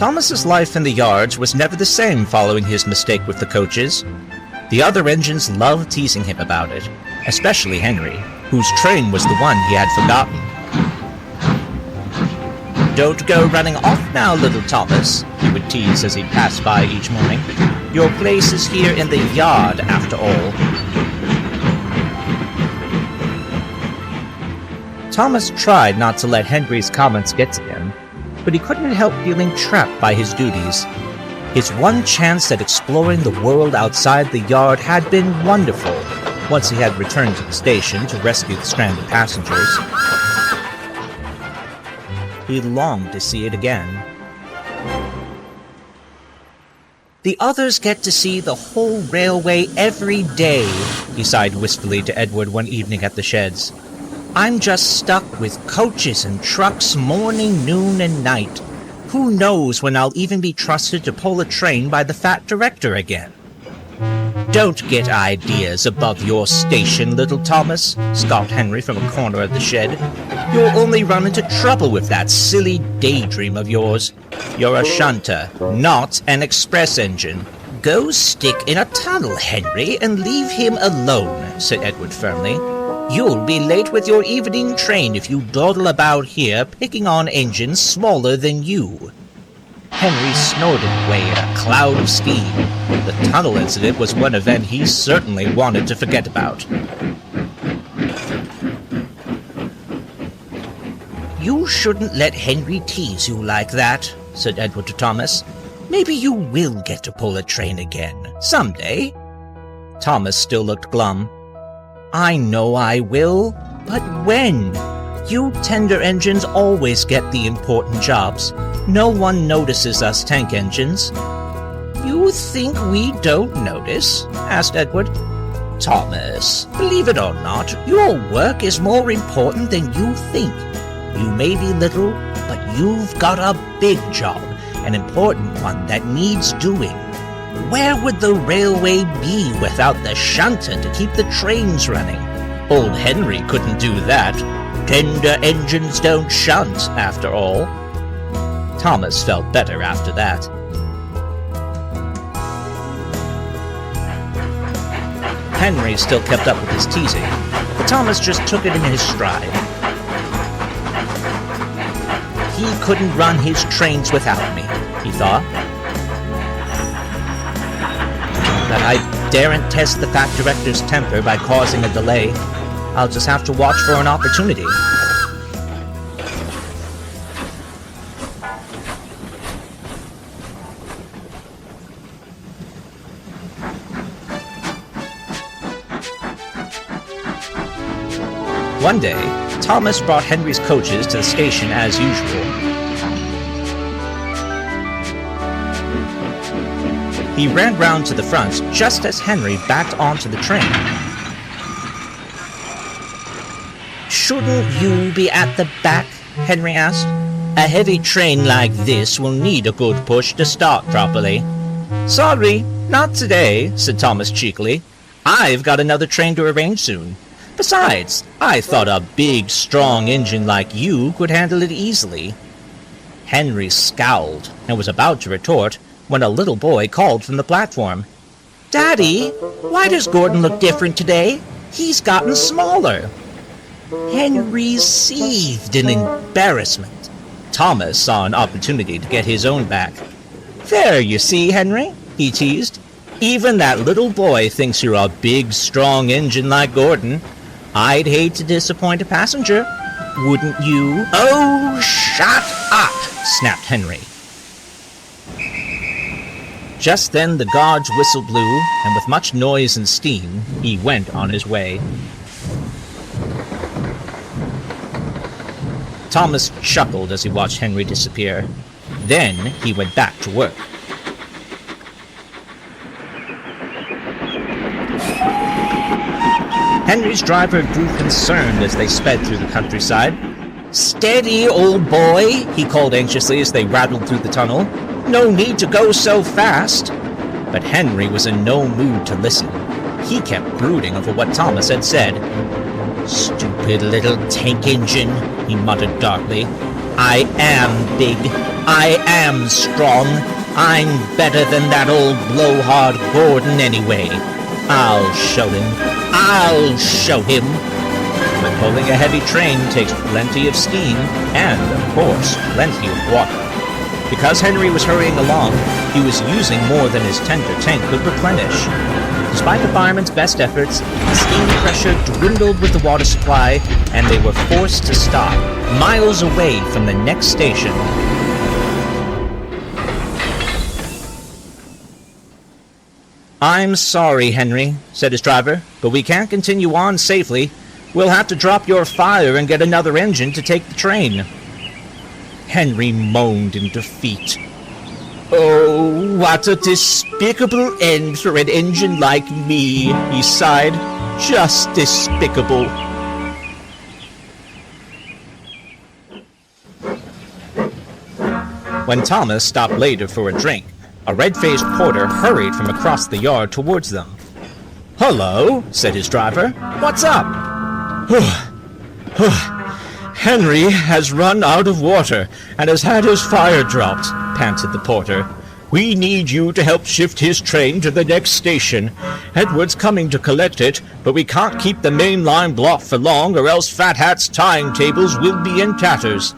Thomas's life in the yards was never the same following his mistake with the coaches. The other engines loved teasing him about it, especially Henry, whose train was the one he had forgotten. "Don't go running off now, little Thomas," he would tease as he passed by each morning. "Your place is here in the yard, after all." Thomas tried not to let Henry's comments get to him, but he couldn't help feeling trapped by his duties. His one chance at exploring the world outside the yard had been wonderful once he had returned to the station to rescue the stranded passengers. He longed to see it again. "The others get to see the whole railway every day," he sighed wistfully to Edward one evening at the sheds. "I'm just stuck with coaches and trucks morning, noon, and night. Who knows when I'll even be trusted to pull a train by the fat director again?" "Don't get ideas above your station, little Thomas," scoffed Henry from a corner of the shed. "You'll only run into trouble with that silly daydream of yours. You're a shunter, not an express engine." "Go stick in a tunnel, Henry, and leave him alone," said Edward firmly. "You'll be late with your evening train if you dawdle about here picking on engines smaller than you." Henry snorted away in a cloud of steam. The tunnel incident was one event he certainly wanted to forget about. "You shouldn't let Henry tease you like that," said Edward to Thomas. "Maybe you will get to pull a train again, someday." Thomas still looked glum. "I know I will, but when? You tender engines always get the important jobs. No one notices us tank engines." "You think we don't notice?" asked Edward. "Thomas, believe it or not, your work is more important than you think. You may be little, but you've got a big job, an important one that needs doing. Where would the railway be without the shunter to keep the trains running? Old Henry couldn't do that. Tender engines don't shunt, after all." Thomas felt better after that. Henry still kept up with his teasing, but Thomas just took it in his stride. He couldn't run his trains without me, he thought. But I daren't test the fat director's temper by causing a delay. I'll just have to watch for an opportunity. One day, Thomas brought Henry's coaches to the station as usual. He ran round to the front just as Henry backed onto the train. "Shouldn't you be at the back?" Henry asked. "A heavy train like this will need a good push to start properly." "Sorry, not today," said Thomas cheekily. "I've got another train to arrange soon. Besides, I thought a big, strong engine like you could handle it easily." Henry scowled and was about to retort when a little boy called from the platform. "Daddy, why does Gordon look different today? He's gotten smaller." Henry seethed in embarrassment. Thomas saw an opportunity to get his own back. "There, you see, Henry," he teased. "Even that little boy thinks you're a big, strong engine like Gordon. I'd hate to disappoint a passenger. Wouldn't you?" "Oh, shut up!" snapped Henry. Just then the guard's whistle blew, and with much noise and steam, he went on his way. Thomas chuckled as he watched Henry disappear. Then he went back to work. Henry's driver grew concerned as they sped through the countryside. "Steady, old boy," he called anxiously as they rattled through the tunnel. "No need to go so fast." But Henry was in no mood to listen. He kept brooding over what Thomas had said. "Stupid little tank engine," he muttered darkly. "I am big. I am strong. I'm better than that old blowhard Gordon anyway. I'll show him. I'll show him. But pulling a heavy train takes plenty of steam and, of course, plenty of water. Because Henry was hurrying along, he was using more than his tender tank could replenish. Despite the firemen's best efforts, the steam pressure dwindled with the water supply, and they were forced to stop, miles away from the next station. "I'm sorry, Henry," said his driver, "but we can't continue on safely. We'll have to drop your fire and get another engine to take the train." Henry moaned in defeat. "Oh, what a despicable end for an engine like me," he sighed. "Just despicable." When Thomas stopped later for a drink, a red-faced porter hurried from across the yard towards them. "Hello," said his driver. "What's up?" "Henry has run out of water and has had his fire dropped," panted the porter. "We need you to help shift his train to the next station. Edward's coming to collect it, but we can't keep the main line blocked for long, or else Fat Hat's timetables will be in tatters.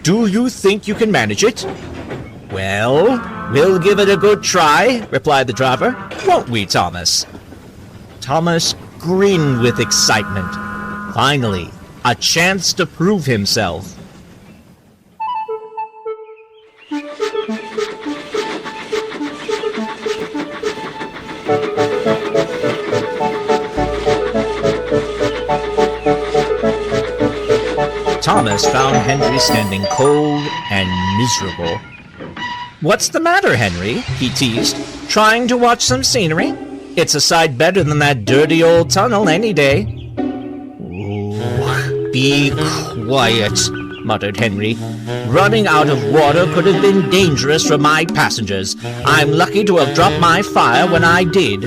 Do you think you can manage it?" "Well, we'll give it a good try," replied the driver. "Won't we, Thomas?" Thomas grinned with excitement. Finally, a chance to prove himself. Thomas found Henry standing cold and miserable. "What's the matter, Henry?" he teased. "Trying to watch some scenery? It's a sight better than that dirty old tunnel any day." "Ooh, be quiet," muttered Henry. "Running out of water could have been dangerous for my passengers. I'm lucky to have dropped my fire when I did."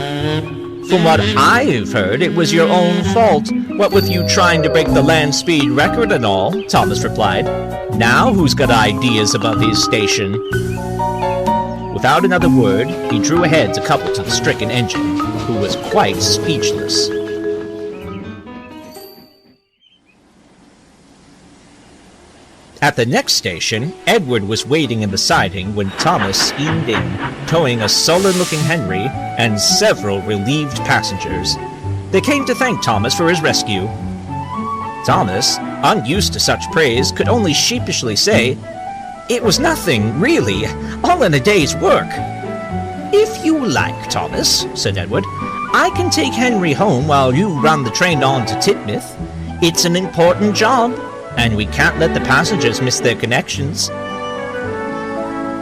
"From what I've heard, it was your own fault, what with you trying to break the land speed record and all," Thomas replied. "Now who's got ideas above his station?" Without another word, he drew ahead to couple to the stricken engine, who was quite speechless. At the next station, Edward was waiting in the siding when Thomas steamed in, towing a sullen-looking Henry and several relieved passengers. They came to thank Thomas for his rescue. Thomas, unused to such praise, could only sheepishly say, "It was nothing, really, all in a day's work." "If you like, Thomas," said Edward, "I can take Henry home while you run the train on to Titmouth. It's an important job, and we can't let the passengers miss their connections."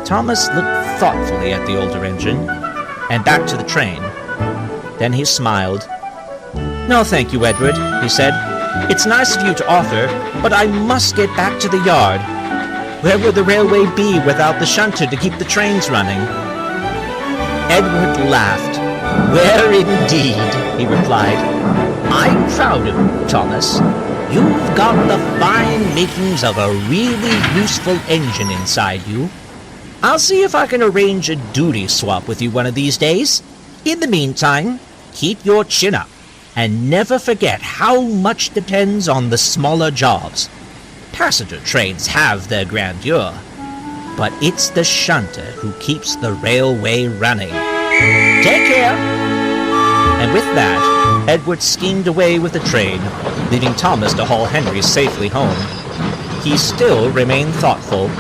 Thomas looked thoughtfully at the older engine, and back to the train. Then he smiled. "No, thank you, Edward," he said. "It's nice of you to offer, but I must get back to the yard. Where would the railway be without the shunter to keep the trains running?" Edward laughed. "Where indeed," he replied. "I'm proud of you, Thomas. You've got the fine makings of a really useful engine inside you. I'll see if I can arrange a duty swap with you one of these days. In the meantime, keep your chin up, and never forget how much depends on the smaller jobs. Passenger trains have their grandeur, but it's the shunter who keeps the railway running. Take care!" And with that, Edward steamed away with the train, leaving Thomas to haul Henry safely home. He still remained thoughtful.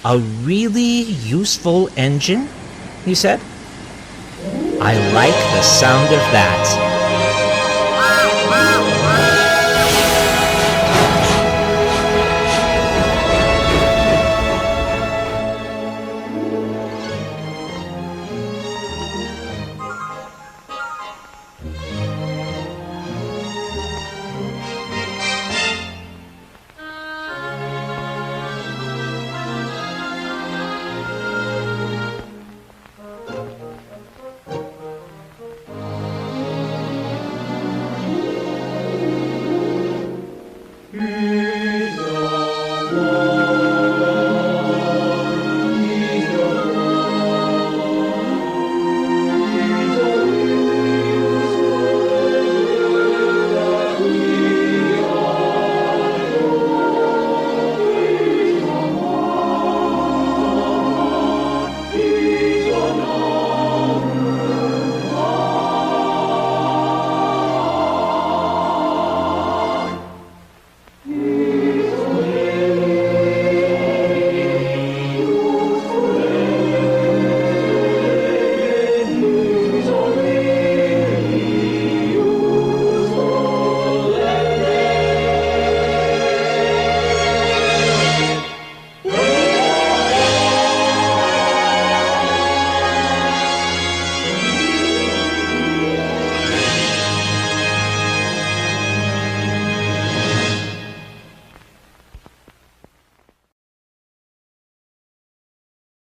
"A really useful engine?" he said. "I like the sound of that."